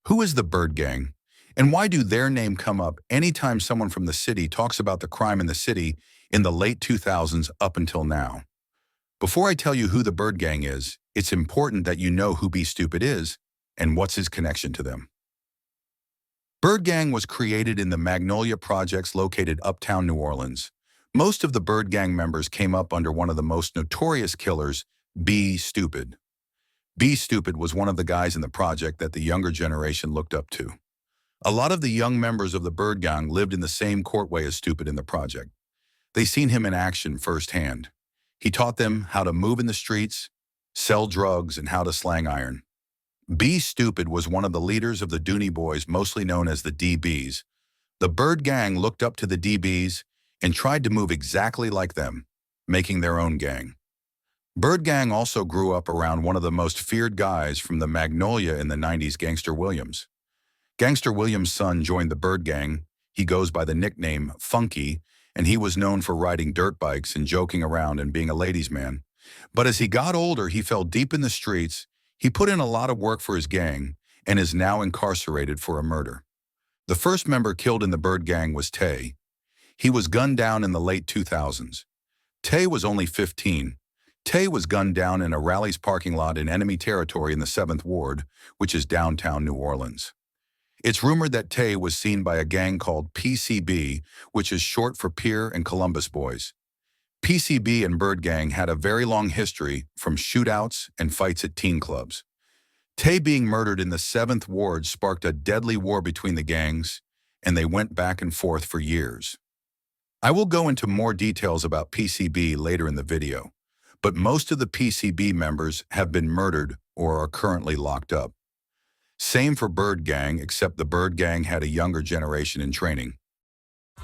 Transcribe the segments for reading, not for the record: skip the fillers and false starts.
Who is the Bird Gang? And why do their name come up anytime someone from the city talks about the crime in the city in the late 2000s up until now? Before I tell you who the Bird Gang is, it's important that you know who Be Stupid is and what's his connection to them. Bird Gang was created in the Magnolia projects located uptown New Orleans. Most of the Bird Gang members came up under one of the most notorious killers, Be Stupid. Be Stupid was one of the guys in the project that the younger generation looked up to. A lot of the young members of the Bird Gang lived in the same courtway as Stupid in the project. They seen him in action firsthand. He taught them how to move in the streets, sell drugs, and how to slang iron. Be Stupid was one of the leaders of the GOONIE boys, mostly known as the DBs. The Bird Gang looked up to the DBs and tried to move exactly like them, making their own gang. Bird Gang also grew up around one of the most feared guys from the Magnolia in the 90s, Gangster Williams. Gangster Williams' son joined the Bird Gang. He goes by the nickname Funky, and he was known for riding dirt bikes and joking around and being a ladies' man. But as he got older, he fell deep in the streets. He put in a lot of work for his gang and is now incarcerated for a murder. The first member killed in the Bird Gang was Tay. He was gunned down in the late 2000s. Tay was only 15. Tay was gunned down in a Rally's parking lot in enemy territory in the 7th Ward, which is downtown New Orleans. It's rumored that Tay was seen by a gang called PCB, which is short for Pier and Columbus Boys. PCB and Bird Gang had a very long history from shootouts and fights at teen clubs. Tay being murdered in the 7th Ward sparked a deadly war between the gangs, and they went back and forth for years. I will go into more details about PCB later in the video, but most of the PCB members have been murdered or are currently locked up. Same for Bird Gang, except the Bird Gang had a younger generation in training. We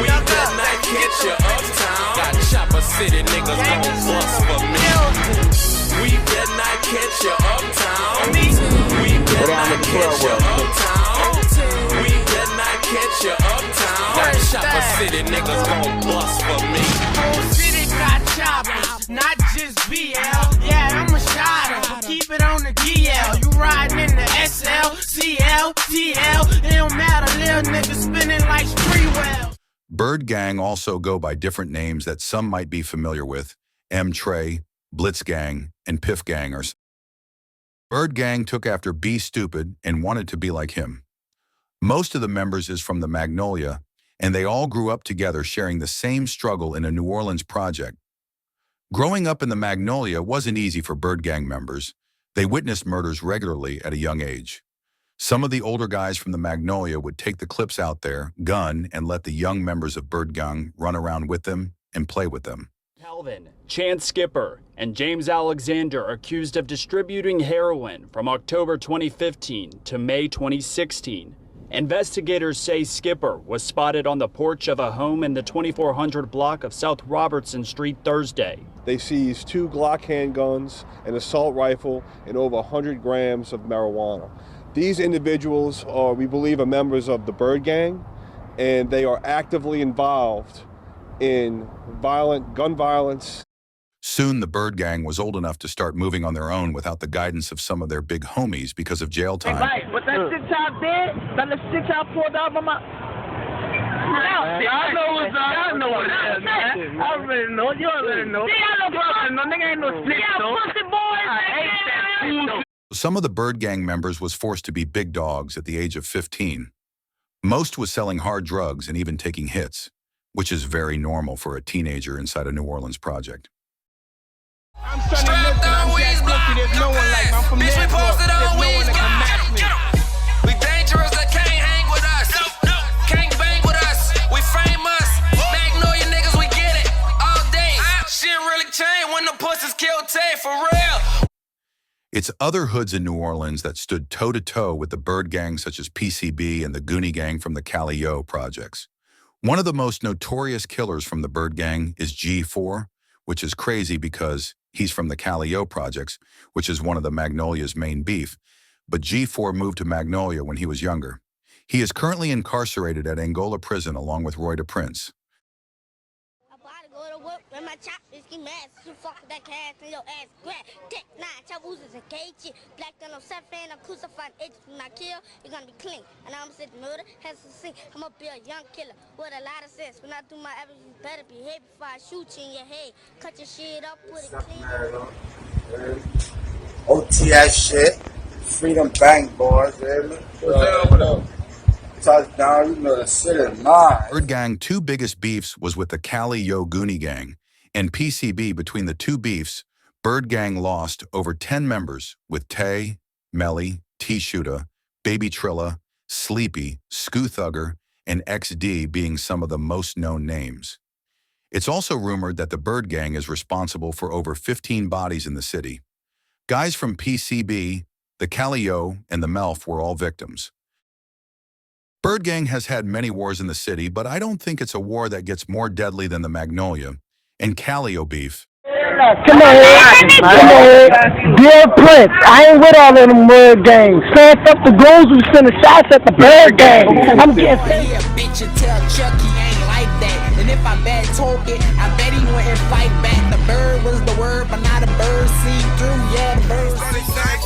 better not catch you uptown. Got chopper city niggas gon' bust for me. We better not catch you uptown. We better not catch you uptown. We better not catch you uptown. Got chopper city niggas gon' bust for me. Whole city got choppers, not just BL. Yeah, I'm a shotter. Keep it on the DL. You riding in the SL, CL, TL. It don't matter, little niggas spinning like Spreewell. Bird Gang also go by different names that some might be familiar with: M3RE, Blitz Gang, and Piff Gangers. Bird Gang took after Be Stupid and wanted to be like him. Most of the members is from the Magnolia, and they all grew up together sharing the same struggle in a New Orleans project. Growing up in the Magnolia wasn't easy for Bird Gang members. They witnessed murders regularly at a young age. Some of the older guys from the Magnolia would take the clips out there, gun, and let the young members of Bird Gang run around with them and play with them. Calvin, Chance Skipper, and James Alexander are accused of distributing heroin from October 2015 to May 2016. Investigators say Skipper was spotted on the porch of a home in the 2400 block of South Robertson Street Thursday. They seized 2 Glock handguns, an assault rifle, and over 100 grams of marijuana. These individuals are, we believe, are members of the Bird Gang, and they are actively involved in gun violence. Soon the Bird Gang was old enough to start moving on their own without the guidance of some of their big homies because of jail time. Right, but that shit y'all did, that the shit y'all pulled out of my... I know what's up. I know what it is, man. I already know. You already know. No nigga ain't no snitch, though. I hate that. Some of the Bird Gang members was forced to be big dogs at the age of 15. Most was selling hard drugs and even taking hits, which is very normal for a teenager inside a New Orleans project. I'm strapped down, weeds block, no one like I'm from bitch, we posted on weeds, we dangerous, they can't hang with us. Can't bang with us, we famous. Magnolia niggas, we get it all day. Shit really changed when the pussies killed Tay, for real. It's other hoods in New Orleans that stood toe-to-toe with the Bird Gang, such as PCB and the GOONIE gang from the Calliope projects. One of the most notorious killers from the Bird Gang is G4, which is crazy because he's from the Calliope projects, which is one of the Magnolia's main beef. But G4 moved to Magnolia when he was younger. He is currently incarcerated at Angola prison along with Roy the Prince. When my chop is get mad, you fuck with that cash and your ass grab. Dick, nah, chop oozes and cage. Black on no seven, I'm crucified edges. When I kill, you're gonna be clean. And I'm sitting murder, has to see. I'm gonna be a young killer with a lot of sense. When I do my average, you better behave before I shoot you in your head. Cut your shit up, put it clean. OT that shit. Freedom Bank, boys. What up? Touchdown, you know the shit is mine. BYRDGANG two biggest beefs was with the Calliope GOONIE gang, and PCB between the two beefs, BYRDGANG lost over 10 members with Tay, Melly, T-Shooter, Baby Trilla, Sleepy, Thugger, and XD being some of the most known names. It's also rumored that the BYRDGANG is responsible for over 15 bodies in the city. Guys from PCB, the Calliope, and the Melf were all victims. BYRDGANG has had many wars in the city, but I don't think it's a war that gets more deadly than the Magnolia and Calliope beef. Come on here. Dear Prince, I ain't with all of them BYRDGANG. Stand up the goals, we send the shots at the BYRDGANG. I'm getting yeah, bitch, and tell Chucky ain't like that. And if I bad talk it, I bet he wouldn't fight back. The bird was the word, but not a bird see through. Yeah, the bird.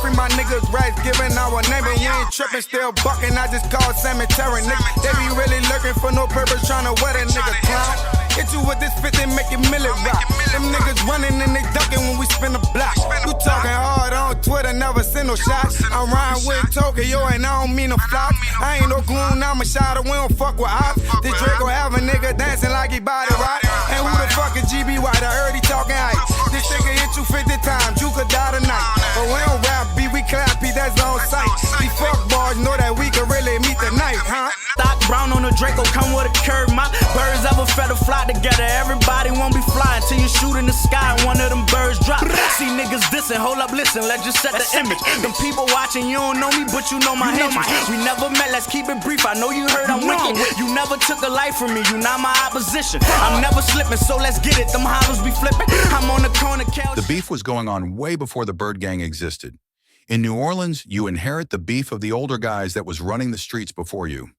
Free my niggas rights, giving our name, and we ain't tripping, still bucking. I just called cemetery, nigga. They be really lurking for no purpose, trying to wet a nigga clown. Hit you with this 50, make it millet rock. Them niggas running and they ducking when we spin the block. You talking hard on Twitter, never send no shots. I'm riding with Tokyo and I don't mean no flops. I ain't no goon, I'm a shotter, we don't fuck with ops. This Draco have a nigga dancing like he body rock. And who the fuck is GBY? I heard he talking ice. This nigga hit you 50 times, you could die tonight. But we don't rap beat, we clap beat, that's on sight. These fuck boys know that we can really meet tonight, huh? Stock brown on the Draco, come with a curve. My birds ever feather fly together. Everybody won't be flying till you shoot in the sky and one of them birds drop. See niggas dissing, hold up, listen, let's just set the image. Them people watching, you don't know me, but you know my history. We never met, let's keep it brief. I know you heard I'm wicked. You never took a life from me, you not my opposition. I'm never slipping, so let's get it. Them hollows be flipping. I'm on the corner couch. The beef was going on way before the BYRDGANG existed. In New Orleans, you inherit the beef of the older guys that was running the streets before you.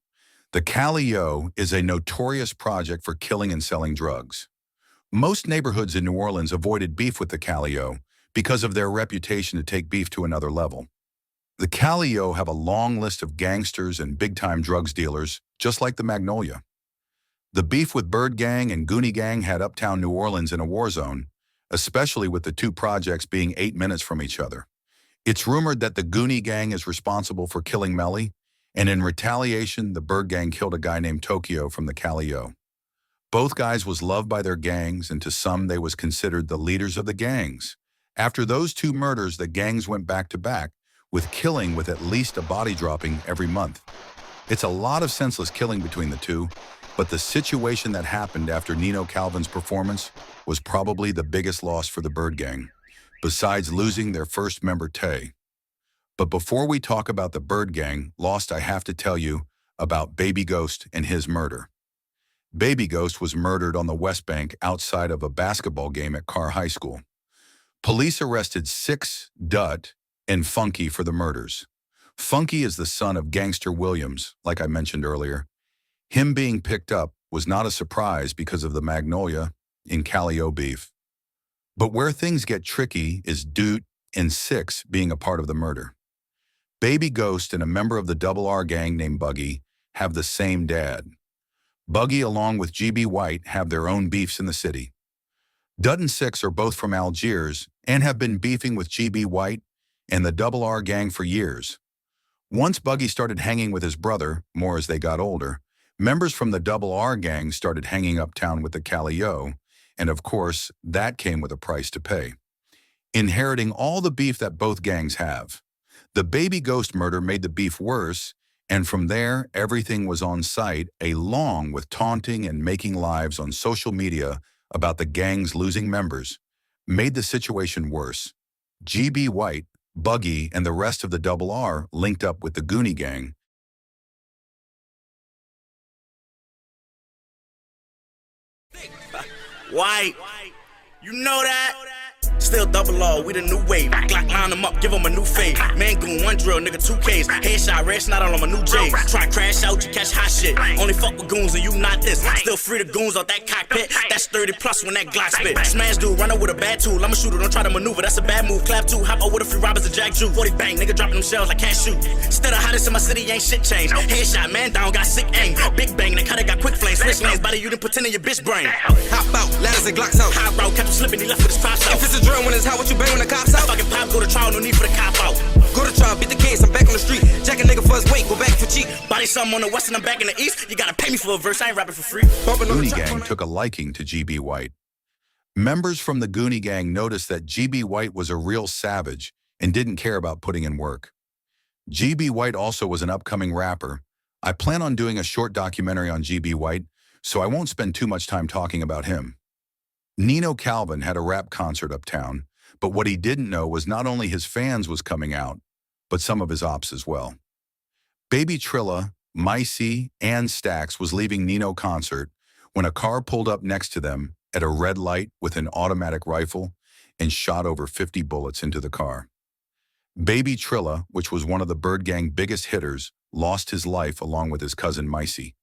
The Calliope is a notorious project for killing and selling drugs. Most neighborhoods in New Orleans avoided beef with the Calliope because of their reputation to take beef to another level. The Calliope have a long list of gangsters and big-time drugs dealers, just like the Magnolia. The beef with BYRDGANG and GOONIE Gang had uptown New Orleans in a war zone, especially with the two projects being 8 minutes from each other. It's rumored that the GOONIE Gang is responsible for killing Melly, and in retaliation, the BYRDGANG killed a guy named Tokyo from the Calliope. Both guys was loved by their gangs, and to some, they was considered the leaders of the gangs. After those two murders, the gangs went back to back, with killing with at least a body dropping every month. It's a lot of senseless killing between the two, but the situation that happened after Neno Calvin's performance was probably the biggest loss for the BYRDGANG, besides losing their first member Tay. But before we talk about the BYRDGANG lost, I have to tell you about Baby Ghost and his murder. Baby Ghost was murdered on the West Bank outside of a basketball game at Carr High School. Police arrested 6 Dut and Funky for the murders. Funky is the son of Gangster Williams, like I mentioned earlier. Him being picked up was not a surprise because of the Magnolia and Calliope beef. But where things get tricky is Dut and 6 being a part of the murder. Baby Ghost and a member of the BYRDGANG gang named Buggy have the same dad. Buggy, along with GB White, have their own beefs in the city. Dut and 6 are both from Algiers and have been beefing with GB White and the BYRDGANG gang for years. Once Buggy started hanging with his brother, more as they got older, members from the BYRDGANG gang started hanging uptown with the Calliope, and of course, that came with a price to pay. Inheriting all the beef that both gangs have. The Baby Ghost murder made the beef worse, and from there, everything was on site, along with taunting and making lives on social media about the gangs losing members, made the situation worse. GB White, Buggy, and the rest of the BYRDGANG linked up with the GOONIE Gang. White, you know that? Still double R, we the new wave. Glock line them up, give them a new fade. Man goon, one drill, nigga, 2Ks. Headshot, red snot on my new J's. Try crash out, you catch hot shit. Only fuck with goons and you not this. Still free the goons out that cockpit. That's 30 plus when that Glock spit. Smash dude, run up with a bad tool. I'ma shoot it, don't try to maneuver, that's a bad move. Clap two, hop out with a free robbers and jack Jew. 40 bang, nigga dropping them shells like can't shoot. Still the hottest in my city, ain't shit changed. Headshot, man down, got sick aim. Big bang, that cutter got quick flames. Switch lanes, body you done pretend in your bitch brain. Hop out, ladders and Glocks out. High route, kept him slipping, he left with his props out. If it's a drill when it's hot, what you bang when the cops out? Fucking pop, go to trial, no need for the cop out. Go to trial, beat the case, I'm back on the street. Jack a nigga for his weight, go back for cheap. Body something on the west and I'm back in the east. You gotta pay me for a verse, I ain't rapping for free. GOONIE Gang took a liking to GB White. Members from the GOONIE Gang noticed that GB White was a real savage and didn't care about putting in work. GB White also was an upcoming rapper. I plan on doing a short documentary on GB White, so I won't spend too much time talking about him. Neno Calvin had a rap concert uptown, but what he didn't know was not only his fans was coming out, but some of his ops as well. Baby Trilla, M3RE, and Stax was leaving Neno concert when a car pulled up next to them at a red light with an automatic rifle and shot over 50 bullets into the car. Baby Trilla, which was one of the BYRDGANG biggest hitters, lost his life along with his cousin M3RE.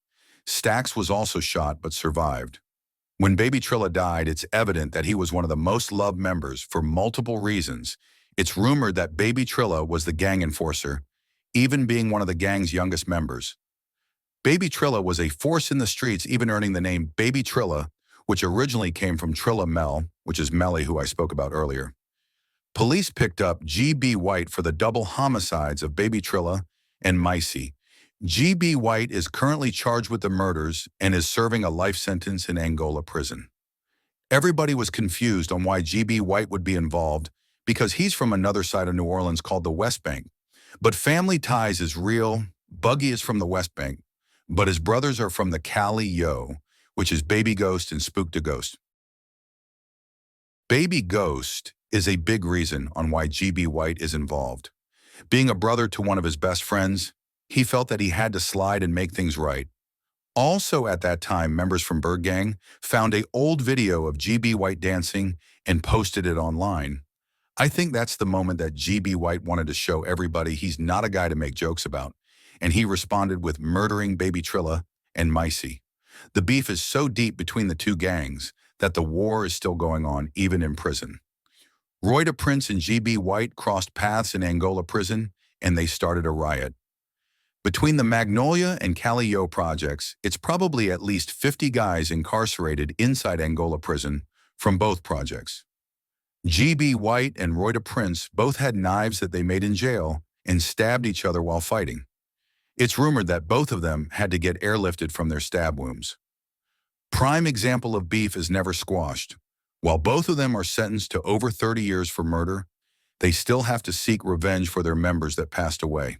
Stax was also shot but survived. When Baby Trilla died, it's evident that he was one of the most loved members for multiple reasons. It's rumored that Baby Trilla was the gang enforcer, even being one of the gang's youngest members. Baby Trilla was a force in the streets, even earning the name Baby Trilla, which originally came from Trilla Mel, which is Melly, who I spoke about earlier. Police picked up GB White for the double homicides of Baby Trilla and M3RE. GB White is currently charged with the murders and is serving a life sentence in Angola prison. Everybody was confused on why GB White would be involved because he's from another side of New Orleans called the West Bank. But family ties is real. Buggy is from the West Bank, but his brothers are from the Calliope, which is Baby Ghost and Spook the Ghost. Baby Ghost is a big reason on why GB White is involved. Being a brother to one of his best friends, he felt that he had to slide and make things right. Also at that time, members from BYRDGANG found an old video of GB White dancing and posted it online. I think that's the moment that GB White wanted to show everybody he's not a guy to make jokes about, and he responded with murdering Baby Trilla and M3RE. The beef is so deep between the two gangs that the war is still going on even in prison. Roy Prince and GB White crossed paths in Angola prison, and they started a riot. Between the Magnolia and Calliope projects, it's probably at least 50 guys incarcerated inside Angola prison from both projects. GB White and Roy Prince both had knives that they made in jail and stabbed each other while fighting. It's rumored that both of them had to get airlifted from their stab wounds. Prime example of beef is never squashed. While both of them are sentenced to over 30 years for murder, they still have to seek revenge for their members that passed away.